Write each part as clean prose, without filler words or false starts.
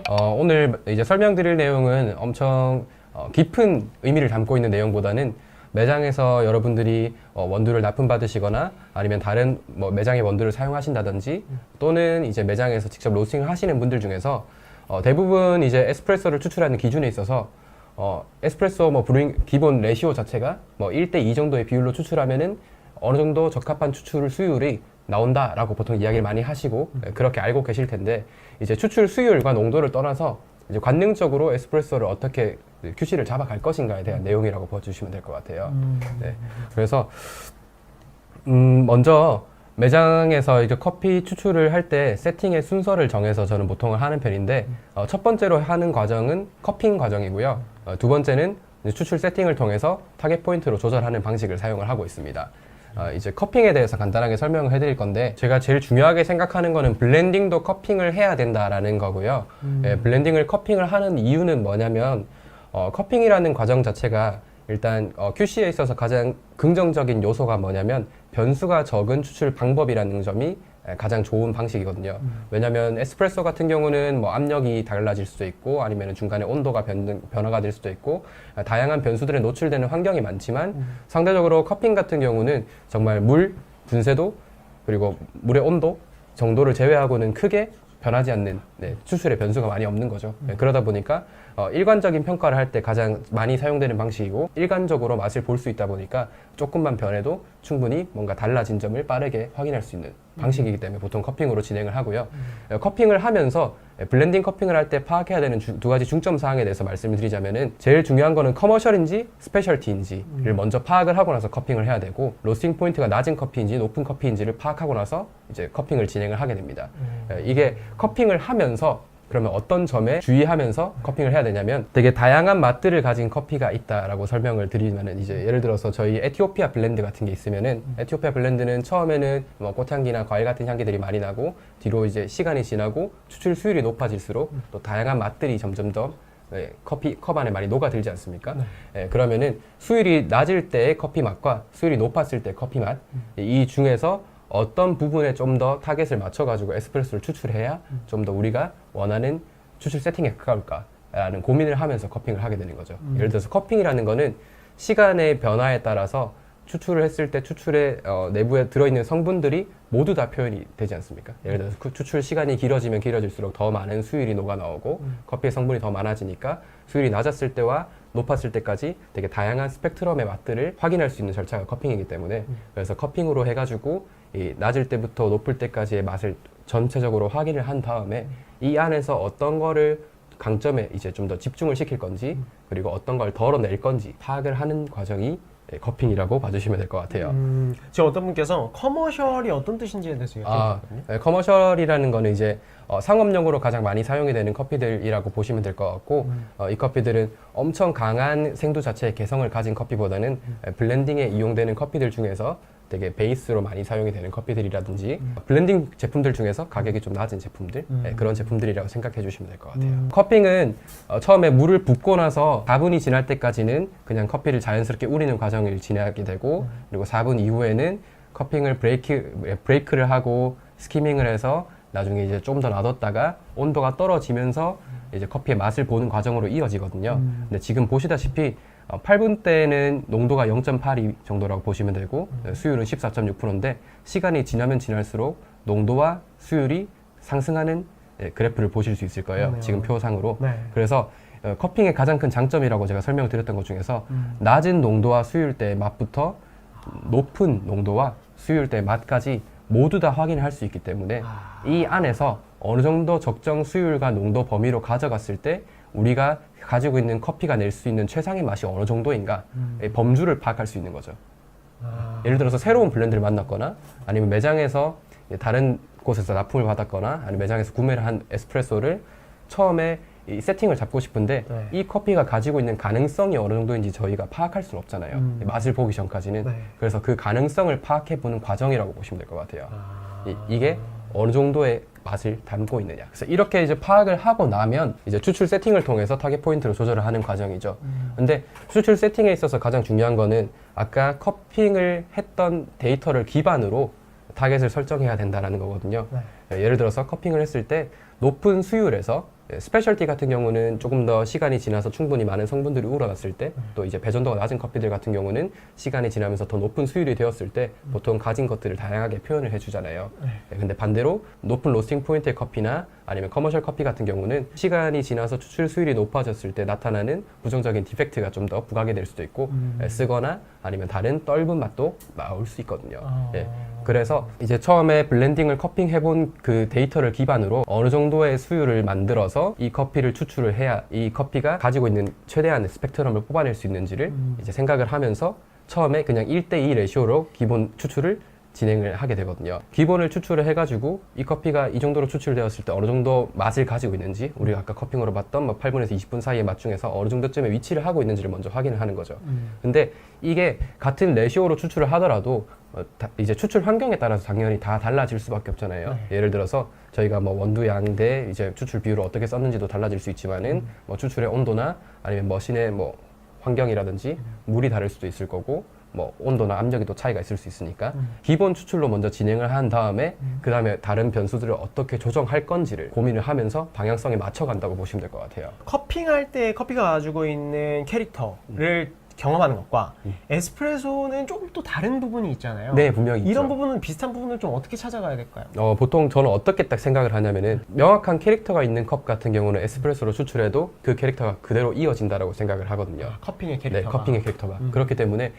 오늘 이제 설명드릴 내용은 엄청 깊은 의미를 담고 있는 내용보다는 매장에서 여러분들이 원두를 납품받으시거나 아니면 다른 매장의 원두를 사용하신다든지 또는 이제 매장에서 직접 로스팅을 하시는 분들 중에서 대부분 이제 에스프레소를 추출하는 기준에 있어서 에스프레소 브루잉 기본 레시오 자체가 1대2 정도의 비율로 추출하면은 어느 정도 적합한 추출 수율이 나온다라고 보통 이야기를 많이 하시고 그렇게 알고 계실 텐데, 이제 추출 수율과 농도를 떠나서 이제 관능적으로 에스프레소를 어떻게 QC를 잡아갈 것인가에 대한 내용이라고 봐주시면 될 것 같아요. 네. 그래서 먼저 매장에서 이제 커피 추출을 할 때 세팅의 순서를 정해서 저는 보통 하는 편인데, 첫 번째로 하는 과정은 커핑 과정이고요. 두 번째는 이제 추출 세팅을 통해서 타겟 포인트로 조절하는 방식을 사용을 하고 있습니다. 이제 커핑에 대해서 간단하게 설명을 해드릴 건데, 제가 제일 중요하게 생각하는 거는 블렌딩도 커핑을 해야 된다라는 거고요. 블렌딩을 커핑을 하는 이유는 뭐냐면, 커핑이라는 과정 자체가 일단 QC에 있어서 가장 긍정적인 요소가 뭐냐면 변수가 적은 추출 방법이라는 점이 가장 좋은 방식이거든요. 왜냐면 에스프레소 같은 경우는 압력이 달라질 수도 있고 아니면 중간에 온도가 변화가 될 수도 있고 다양한 변수들에 노출되는 환경이 많지만, 상대적으로 커핑 같은 경우는 정말 물, 분쇄도 그리고 물의 온도 정도를 제외하고는 크게 변하지 않는 추출의 변수가 많이 없는 거죠. 그러다 보니까 일관적인 평가를 할 때 가장 많이 사용되는 방식이고, 일관적으로 맛을 볼 수 있다 보니까 조금만 변해도 충분히 뭔가 달라진 점을 빠르게 확인할 수 있는 방식이기 때문에 보통 커핑으로 진행을 하고요. 커핑을 하면서 블렌딩 커핑을 할 때 파악해야 되는 두 가지 중점 사항에 대해서 말씀을 드리자면은, 제일 중요한 거는 커머셜인지 스페셜티인지를 먼저 파악을 하고 나서 커핑을 해야 되고, 로스팅 포인트가 낮은 커피인지 높은 커피인지를 파악하고 나서 이제 커핑을 진행을 하게 됩니다. 이게 커핑을 하면서 그러면 어떤 점에 주의하면서 커핑을 해야 되냐면, 되게 다양한 맛들을 가진 커피가 있다라고 설명을 드리면은, 이제 예를 들어서 저희 에티오피아 블렌드 같은 게 있으면은, 에티오피아 블렌드는 처음에는 꽃향기나 과일 같은 향기들이 많이 나고, 뒤로 이제 시간이 지나고 추출 수율이 높아질수록 또 다양한 맛들이 점점 더 커피 컵 안에 많이 녹아들지 않습니까? 그러면은 수율이 낮을 때의 커피 맛과 수율이 높았을 때 커피 맛, 이 중에서 어떤 부분에 좀 더 타겟을 맞춰가지고 에스프레소를 추출해야 좀 더 우리가 원하는 추출 세팅에 가까울까라는 고민을 하면서 커핑을 하게 되는 거죠. 예를 들어서 커핑이라는 거는 시간의 변화에 따라서 추출을 했을 때 추출의 내부에 들어있는 성분들이 모두 다 표현이 되지 않습니까? 예를 들어서 그 추출 시간이 길어지면 길어질수록 더 많은 수율이 녹아 나오고, 커피의 성분이 더 많아지니까 수율이 낮았을 때와 높았을 때까지 되게 다양한 스펙트럼의 맛들을 확인할 수 있는 절차가 커핑이기 때문에, 그래서 커핑으로 해가지고 이 낮을 때부터 높을 때까지의 맛을 전체적으로 확인을 한 다음에 이 안에서 어떤 거를 강점에 이제 좀 더 집중을 시킬 건지, 그리고 어떤 걸 덜어낼 건지 파악을 하는 과정이 커핑이라고 봐주시면 될 것 같아요. 지금 어떤 분께서 커머셜이 어떤 뜻인지에 대해서 여쭤봤거든요. 커머셜이라는 거는 이제 상업용으로 가장 많이 사용이 되는 커피들이라고 보시면 될 것 같고, 이 커피들은 엄청 강한 생두 자체의 개성을 가진 커피보다는 블렌딩에 이용되는 커피들 중에서 되게 베이스로 많이 사용이 되는 커피들이라든지 블렌딩 제품들 중에서 가격이 좀 낮은 제품들, 그런 제품들이라고 생각해 주시면 될 것 같아요. 커핑은 처음에 물을 붓고 나서 4분이 지날 때까지는 그냥 커피를 자연스럽게 우리는 과정을 진행하게 되고, 그리고 4분 이후에는 커핑을 브레이크를 하고 스키밍을 해서 나중에 이제 좀 더 놔뒀다가 온도가 떨어지면서 이제 커피의 맛을 보는 과정으로 이어지거든요. 근데 지금 보시다시피 8분 때는 농도가 0.82 정도라고 보시면 되고, 수율은 14.6%인데 시간이 지나면 지날수록 농도와 수율이 상승하는 그래프를 보실 수 있을 거예요. 지금 표상으로. 그래서 커핑의 가장 큰 장점이라고 제가 설명을 드렸던 것 중에서 낮은 농도와 수율대의 맛부터 높은 농도와 수율대의 맛까지 모두 다 확인을 할 수 있기 때문에, 이 안에서 어느 정도 적정 수율과 농도 범위로 가져갔을 때 우리가 가지고 있는 커피가 낼 수 있는 최상의 맛이 어느 정도인가, 범주를 파악할 수 있는 거죠. 예를 들어서 새로운 블렌드를 만났거나 아니면 매장에서 다른 곳에서 납품을 받았거나 아니면 매장에서 구매를 한 에스프레소를 처음에 이 세팅을 잡고 싶은데 이 커피가 가지고 있는 가능성이 어느 정도인지 저희가 파악할 수는 없잖아요. 맛을 보기 전까지는. 그래서 그 가능성을 파악해보는 과정이라고 보시면 될 것 같아요. 이게 어느 정도의 맛을 담고 있느냐. 그래서 이렇게 이제 파악을 하고 나면 이제 추출 세팅을 통해서 타겟 포인트로 조절을 하는 과정이죠. 근데 추출 세팅에 있어서 가장 중요한 거는 아까 커핑을 했던 데이터를 기반으로 타겟을 설정해야 된다는 거거든요. 예를 들어서 커핑을 했을 때 높은 수율에서 스페셜티 같은 경우는 조금 더 시간이 지나서 충분히 많은 성분들이 우러났을 때, 또 이제 배전도가 낮은 커피들 같은 경우는 시간이 지나면서 더 높은 수율이 되었을 때 보통 가진 것들을 다양하게 표현을 해주잖아요. 근데 반대로 높은 로스팅 포인트의 커피나 아니면 커머셜 커피 같은 경우는 시간이 지나서 추출 수율이 높아졌을 때 나타나는 부정적인 디펙트가 좀 더 부각이 될 수도 있고, 쓰거나 아니면 다른 떫은 맛도 나올 수 있거든요. 그래서 이제 처음에 블렌딩을 커핑 해본 그 데이터를 기반으로 어느 정도의 수율을 만들어서 이 커피를 추출을 해야 이 커피가 가지고 있는 최대한의 스펙트럼을 뽑아낼 수 있는지를 이제 생각을 하면서 처음에 그냥 1대2 레시오로 기본 추출을 진행을 하게 되거든요. 기본을 추출을 해가지고 이 커피가 이 정도로 추출되었을 때 어느 정도 맛을 가지고 있는지, 우리가 아까 커핑으로 봤던 뭐 8분에서 20분 사이의 맛 중에서 어느 정도쯤에 위치를 하고 있는지를 먼저 확인을 하는 거죠. 근데 이게 같은 레시오로 추출을 하더라도 이제 추출 환경에 따라서 당연히 다 달라질 수밖에 없잖아요. 예를 들어서 저희가 뭐 원두양 대 이제 추출 비율을 어떻게 썼는지도 달라질 수 있지만은 뭐 추출의 온도나 아니면 머신의 뭐 환경이라든지 물이 다를 수도 있을 거고, 뭐 온도나 압력이 또 차이가 있을 수 있으니까 기본 추출로 먼저 진행을 한 다음에 그 다음에 다른 변수들을 어떻게 조정할 건지를 고민을 하면서 방향성에 맞춰간다고 보시면 될 것 같아요. 커핑할 때 커피가 가지고 있는 캐릭터를 경험하는 것과 에스프레소는 조금 또 다른 부분이 있잖아요. 네, 분명히 있죠. 이런 부분은 비슷한 부분을 좀 어떻게 찾아가야 될까요? 보통 저는 어떻게 딱 생각을 하냐면은 명확한 캐릭터가 있는 컵 같은 경우는 에스프레소로 추출해도 그 캐릭터가 그대로 이어진다라고 생각을 하거든요. 커핑의 캐릭터가. 네, 커핑의 캐릭터가. 그렇기 때문에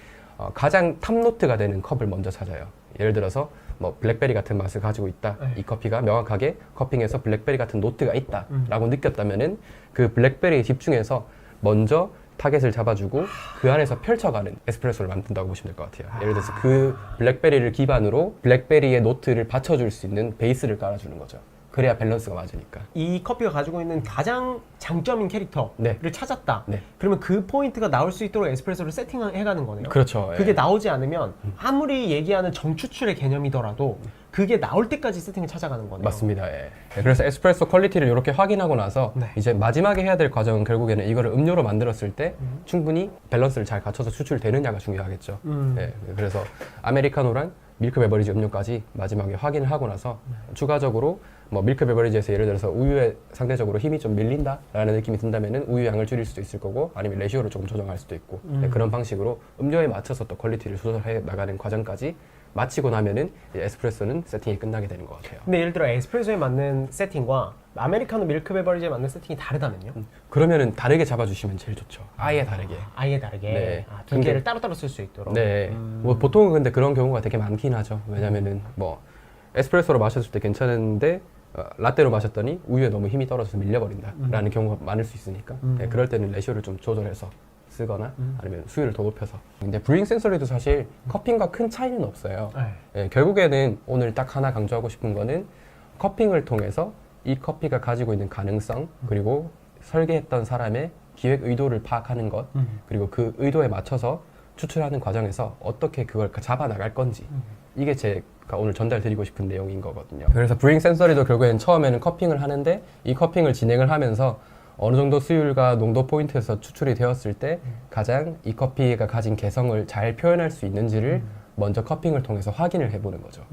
가장 탑노트가 되는 컵을 먼저 찾아요. 예를 들어서 뭐 블랙베리 같은 맛을 가지고 있다. 이 커피가 명확하게 커핑에서 블랙베리 같은 노트가 있다라고 느꼈다면은 그 블랙베리에 집중해서 먼저 타겟을 잡아주고 그 안에서 펼쳐가는 에스프레소를 만든다고 보시면 될 것 같아요. 예를 들어서 그 블랙베리를 기반으로 블랙베리의 노트를 받쳐줄 수 있는 베이스를 깔아주는 거죠. 그래야 밸런스가 맞으니까. 이 커피가 가지고 있는 가장 장점인 캐릭터를 네. 찾았다. 네. 그러면 그 포인트가 나올 수 있도록 에스프레소를 세팅해가는 거네요. 그렇죠. 그게 예. 나오지 않으면 아무리 얘기하는 정추출의 개념이더라도 그게 나올 때까지 세팅을 찾아가는 거네요. 맞습니다. 예. 그래서 에스프레소 퀄리티를 이렇게 확인하고 나서 네. 이제 마지막에 해야 될 과정은 결국에는 이거를 음료로 만들었을 때 충분히 밸런스를 잘 갖춰서 추출되느냐가 중요하겠죠. 예. 그래서 아메리카노랑 밀크 베버리지 음료까지 마지막에 확인을 하고 나서 추가적으로 뭐 밀크 베버리지에서 예를 들어서 우유에 상대적으로 힘이 좀 밀린다라는 느낌이 든다면은 우유 양을 줄일 수도 있을 거고, 아니면 레시오를 조금 조정할 수도 있고, 네, 그런 방식으로 음료에 맞춰서 또 퀄리티를 조절해 나가는 과정까지 마치고 나면은 이제 에스프레소는 세팅이 끝나게 되는 것 같아요. 근데 예를 들어 에스프레소에 맞는 세팅과 아메리카노 밀크 베버리지에 맞는 세팅이 다르다면요? 그러면은 다르게 잡아주시면 제일 좋죠. 아예 다르게. 아예 다르게 네. 두 근데- 개를 따로따로 쓸 수 있도록. 네. 뭐 보통은 근데 그런 경우가 되게 많긴 하죠. 왜냐면은 뭐 에스프레소로 마셨을 때 괜찮은데 라떼로 마셨더니 우유에 너무 힘이 떨어져서 밀려버린다라는 경우가 많을 수 있으니까 네, 그럴 때는 레시오를 좀 조절해서 쓰거나 아니면 수율을 더 높여서. 근데 브루잉 센서리도 사실 커핑과 큰 차이는 없어요. 네. 예, 결국에는 오늘 딱 하나 강조하고 싶은 거는 커핑을 통해서 이 커피가 가지고 있는 가능성, 그리고 설계했던 사람의 기획 의도를 파악하는 것, 그리고 그 의도에 맞춰서 추출하는 과정에서 어떻게 그걸 잡아 나갈 건지, 이게 제가 오늘 전달드리고 싶은 내용인 거거든요. 그래서 브루잉 센서리도 결국에는 처음에는 커핑을 하는데 이 커핑을 진행을 하면서 어느 정도 수율과 농도 포인트에서 추출이 되었을 때 가장 이 커피가 가진 개성을 잘 표현할 수 있는지를 먼저 커핑을 통해서 확인을 해보는 거죠.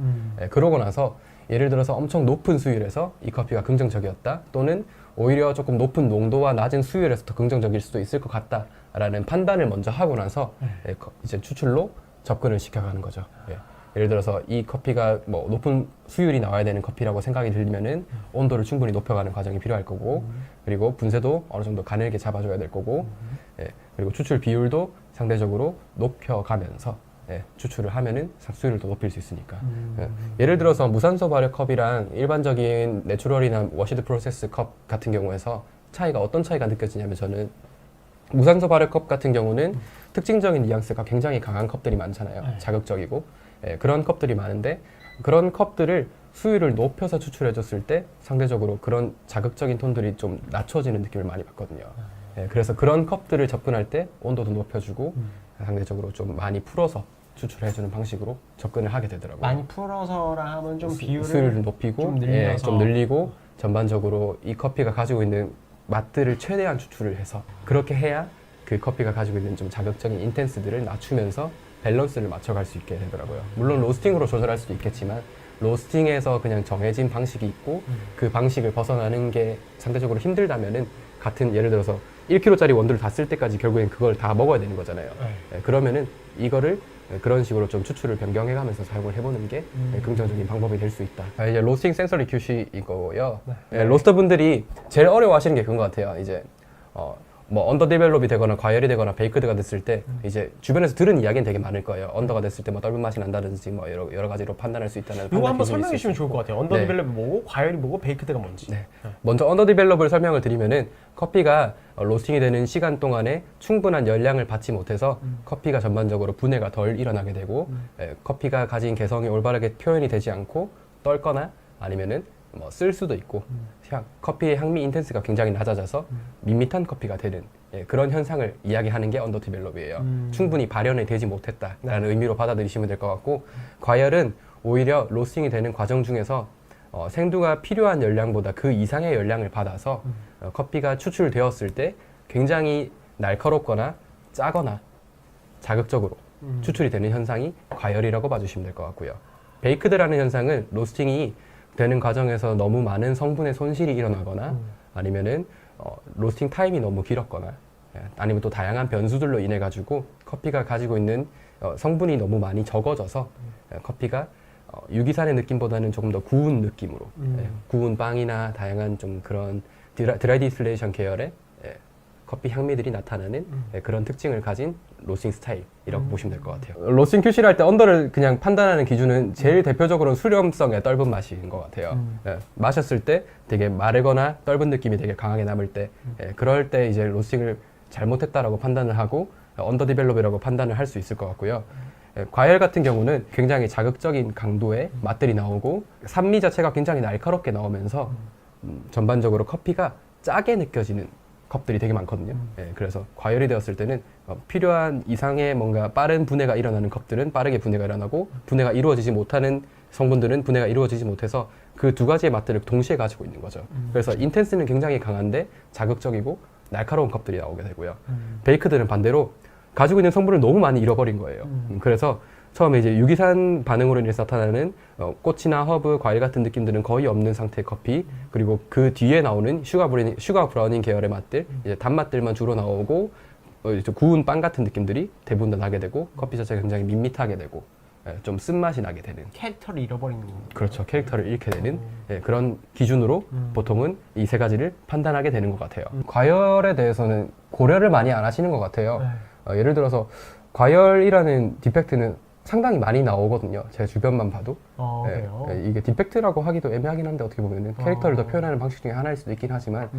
예, 그러고 나서 예를 들어서 엄청 높은 수율에서 이 커피가 긍정적이었다, 또는 오히려 조금 높은 농도와 낮은 수율에서 더 긍정적일 수도 있을 것 같다라는 판단을 먼저 하고 나서 예, 이제 추출로 접근을 시켜가는 거죠. 예. 예를 들어서 이 커피가 뭐 높은 수율이 나와야 되는 커피라고 생각이 들면은 온도를 충분히 높여가는 과정이 필요할 거고, 그리고 분쇄도 어느 정도 가늘게 잡아줘야 될 거고, 예, 그리고 추출 비율도 상대적으로 높여가면서 예, 추출을 하면은 수율을 더 높일 수 있으니까. 예, 예를 들어서 무산소 발효 컵이랑 일반적인 내추럴이나 워시드 프로세스 컵 같은 경우에서 차이가 어떤 차이가 느껴지냐면, 저는 무산소 발효 컵 같은 경우는 특징적인 뉘앙스가 굉장히 강한 컵들이 많잖아요. 자극적이고. 예, 그런 컵들이 많은데 그런 컵들을 수율을 높여서 추출해줬을 때 상대적으로 그런 자극적인 톤들이 좀 낮춰지는 느낌을 많이 받거든요. 예, 그래서 그런 컵들을 접근할 때 온도도 높여주고 상대적으로 좀 많이 풀어서 추출해주는 방식으로 접근을 하게 되더라고요. 많이 풀어서라 하면 좀 비율을 수율을 높이고 좀 늘려서. 예, 좀 늘리고 전반적으로 이 커피가 가지고 있는 맛들을 최대한 추출을 해서, 그렇게 해야 그 커피가 가지고 있는 좀 자극적인 인텐스들을 낮추면서 밸런스를 맞춰갈 수 있게 되더라고요. 물론 로스팅으로 조절할 수도 있겠지만 로스팅에서 그냥 정해진 방식이 있고 그 방식을 벗어나는 게 상대적으로 힘들다면은 같은 예를 들어서 1kg짜리 원두를 다 쓸 때까지 결국엔 그걸 다 먹어야 되는 거잖아요. 그러면은 이거를 그런 식으로 좀 추출을 변경해가면서 사용을 해보는 게 긍정적인 방법이 될 수 있다. 이제 로스팅 센서리 QC 이거고요. 로스터 분들이 제일 어려워하시는 게 그런 것 같아요. 이제 뭐 언더 디벨롭이 되거나 과열이 되거나 베이크드가 됐을 때 이제 주변에서 들은 이야기는 되게 많을 거예요. 언더가 됐을 때 뭐 떫은 맛이 난다든지 뭐 여러 가지로 판단할 수 있다는. 이거 한번 설명해 주시면 좋을 것 같아요. 언더 네. 디벨롭이 뭐고 과열이 뭐고 베이크드가 뭔지. 네. 먼저 언더 디벨롭을 설명을 드리면은 커피가 로스팅이 되는 시간 동안에 충분한 열량을 받지 못해서 커피가 전반적으로 분해가 덜 일어나게 되고 커피가 가진 개성이 올바르게 표현이 되지 않고 떨거나 아니면은 뭐 쓸 수도 있고 커피의 향미 인텐스가 굉장히 낮아져서 밋밋한 커피가 되는 그런 현상을 이야기하는 게 언더 디벨롭이에요. 충분히 발현이 되지 못했다라는 의미로 받아들이시면 될 것 같고 과열은 오히려 로스팅이 되는 과정 중에서 생두가 필요한 열량보다 그 이상의 열량을 받아서 커피가 추출되었을 때 굉장히 날카롭거나 짜거나 자극적으로 추출이 되는 현상이 과열이라고 봐주시면 될 것 같고요. 베이크드라는 현상은 로스팅이 되는 과정에서 너무 많은 성분의 손실이 일어나거나 아니면은 로스팅 타임이 너무 길었거나 아니면 또 다양한 변수들로 인해 가지고 커피가 가지고 있는 성분이 너무 많이 적어져서 커피가 유기산의 느낌보다는 조금 더 구운 느낌으로 구운 빵이나 다양한 좀 그런 드라이 디스틸레이션 계열의 커피 향미들이 나타나는 그런 특징을 가진 로스팅 스타일이라고 보시면 될 것 같아요. 로스팅 QC를 할 때 언더를 그냥 판단하는 기준은 제일 대표적으로 수렴성의 떫은 맛인 것 같아요. 마셨을 때 되게 마르거나 떫은 느낌이 되게 강하게 남을 때 그럴 때 이제 로스팅을 잘못했다라고 판단을 하고 언더 디벨롭이라고 판단을 할 수 있을 것 같고요. 과열 같은 경우는 굉장히 자극적인 강도의 맛들이 나오고 산미 자체가 굉장히 날카롭게 나오면서 전반적으로 커피가 짜게 느껴지는 컵들이 되게 많거든요. 그래서 과열이 되었을 때는 필요한 이상의 뭔가 빠른 분해가 일어나는 컵들은 빠르게 분해가 일어나고 분해가 이루어지지 못하는 성분들은 분해가 이루어지지 못해서 그 두 가지의 맛들을 동시에 가지고 있는 거죠. 그래서 인텐스는 굉장히 강한데 자극적이고 날카로운 컵들이 나오게 되고요. 베이크들은 반대로 가지고 있는 성분을 너무 많이 잃어버린 거예요. 그래서 처음에 이제 유기산 반응으로 인해서 나타나는 꽃이나 허브, 과일 같은 느낌들은 거의 없는 상태의 커피, 그리고 그 뒤에 나오는 슈가 브라우닝 계열의 맛들, 이제 단맛들만 주로 나오고 이제 구운 빵 같은 느낌들이 대부분 다 나게 되고 커피 자체가 굉장히 밋밋하게 되고 좀 쓴맛이 나게 되는. 캐릭터를 잃어버리는. 그렇죠. 캐릭터를 잃게 되는 그런 기준으로 보통은 이 세 가지를 판단하게 되는 것 같아요. 과열에 대해서는 고려를 많이 안 하시는 것 같아요. 예를 들어서 과열이라는 디펙트는 상당히 많이 나오거든요. 제 주변만 봐도. 이게 디펙트라고 하기도 애매하긴 한데 어떻게 보면은 캐릭터를 더 표현하는 방식 중에 하나일 수도 있긴 하지만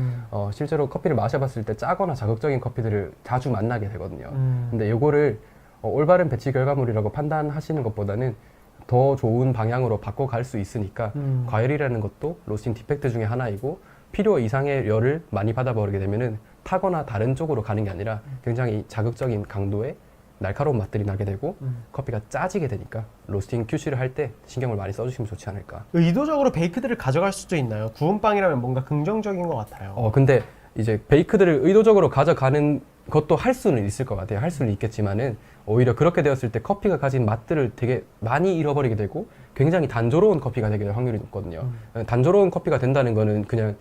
실제로 커피를 마셔봤을 때 짜거나 자극적인 커피들을 자주 만나게 되거든요. 근데 요거를 올바른 배치 결과물이라고 판단하시는 것보다는 더 좋은 방향으로 바꿔갈 수 있으니까 과열이라는 것도 로스팅 디펙트 중에 하나이고 필요 이상의 열을 많이 받아버리게 되면은 타거나 다른 쪽으로 가는 게 아니라 굉장히 자극적인 강도의 날카로운 맛들이 나게 되고 커피가 짜지게 되니까 로스팅 QC를 할 때 신경을 많이 써주시면 좋지 않을까. 의도적으로 베이크드를 가져갈 수도 있나요? 구운 빵이라면 뭔가 긍정적인 것 같아요. 근데 이제 베이크들을 의도적으로 가져가는 것도 할 수는 있을 것 같아요. 할 수는 있겠지만은 오히려 그렇게 되었을 때 커피가 가진 맛들을 되게 많이 잃어버리게 되고 굉장히 단조로운 커피가 되게 될 확률이 높거든요. 단조로운 커피가 된다는 거는 그냥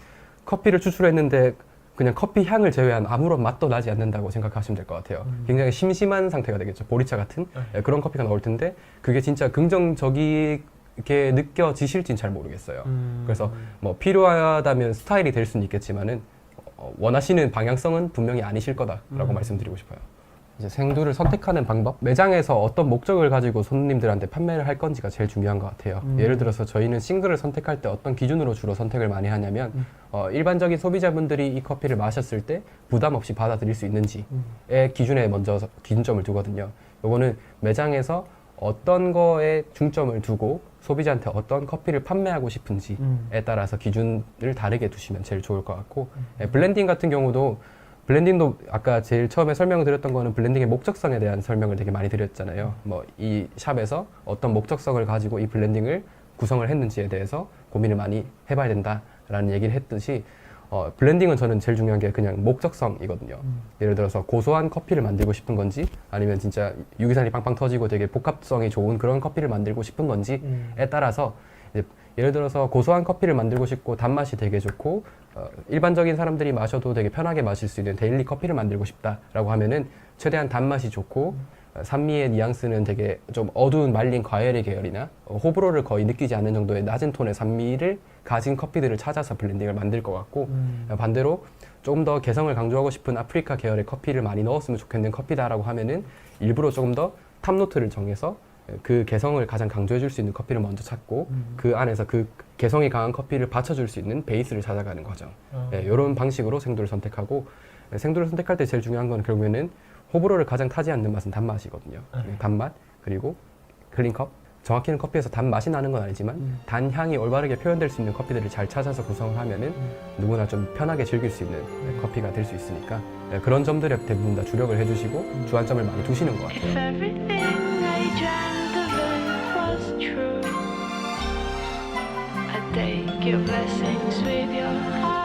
커피를 추출했는데 그냥 커피 향을 제외한 아무런 맛도 나지 않는다고 생각하시면 될 것 같아요. 굉장히 심심한 상태가 되겠죠. 보리차 같은 그런 커피가 나올 텐데 그게 진짜 긍정적이게 느껴지실진 잘 모르겠어요. 그래서 뭐 필요하다면 스타일이 될 수는 있겠지만은 원하시는 방향성은 분명히 아니실 거다라고 말씀드리고 싶어요. 이제 생두를 선택하는 방법? 매장에서 어떤 목적을 가지고 손님들한테 판매를 할 건지가 제일 중요한 것 같아요. 예를 들어서 저희는 싱글을 선택할 때 어떤 기준으로 주로 선택을 많이 하냐면 일반적인 소비자분들이 이 커피를 마셨을 때 부담 없이 받아들일 수 있는지의 기준에 먼저 기준점을 두거든요. 요거는 매장에서 어떤 거에 중점을 두고 소비자한테 어떤 커피를 판매하고 싶은지에 따라서 기준을 다르게 두시면 제일 좋을 것 같고 블렌딩 같은 경우도 블렌딩도 아까 제일 처음에 설명을 드렸던 거는 블렌딩의 목적성에 대한 설명을 되게 많이 드렸잖아요. 뭐 이 샵에서 어떤 목적성을 가지고 이 블렌딩을 구성을 했는지에 대해서 고민을 많이 해봐야 된다라는 얘기를 했듯이 블렌딩은 저는 제일 중요한 게 그냥 목적성이거든요. 예를 들어서 고소한 커피를 만들고 싶은 건지 아니면 진짜 유기산이 빵빵 터지고 되게 복합성이 좋은 그런 커피를 만들고 싶은 건지에 따라서 예를 들어서 고소한 커피를 만들고 싶고 단맛이 되게 좋고 일반적인 사람들이 마셔도 되게 편하게 마실 수 있는 데일리 커피를 만들고 싶다라고 하면은 최대한 단맛이 좋고 산미의 뉘앙스는 되게 좀 어두운 말린 과일의 계열이나 호불호를 거의 느끼지 않는 정도의 낮은 톤의 산미를 가진 커피들을 찾아서 블렌딩을 만들 것 같고 반대로 조금 더 개성을 강조하고 싶은 아프리카 계열의 커피를 많이 넣었으면 좋겠는 커피다라고 하면은 일부러 조금 더 탑노트를 정해서 그 개성을 가장 강조해 줄 수 있는 커피를 먼저 찾고 그 안에서 그 개성이 강한 커피를 받쳐줄 수 있는 베이스를 찾아가는 과정. 이런 방식으로 생두를 선택하고 생두를 선택할 때 제일 중요한 건 결국에는 호불호를 가장 타지 않는 맛은 단맛이거든요. 단맛 그리고 클린컵. 정확히는 커피에서 단맛이 나는 건 아니지만 단향이 올바르게 표현될 수 있는 커피들을 잘 찾아서 구성을 하면은 누구나 좀 편하게 즐길 수 있는 커피가 될 수 있으니까 그런 점들에 대부분 다 주력을 해주시고 주안점을 많이 두시는 것 If 같아요. everything I dreamt of it was true, I'd take your blessings with your heart.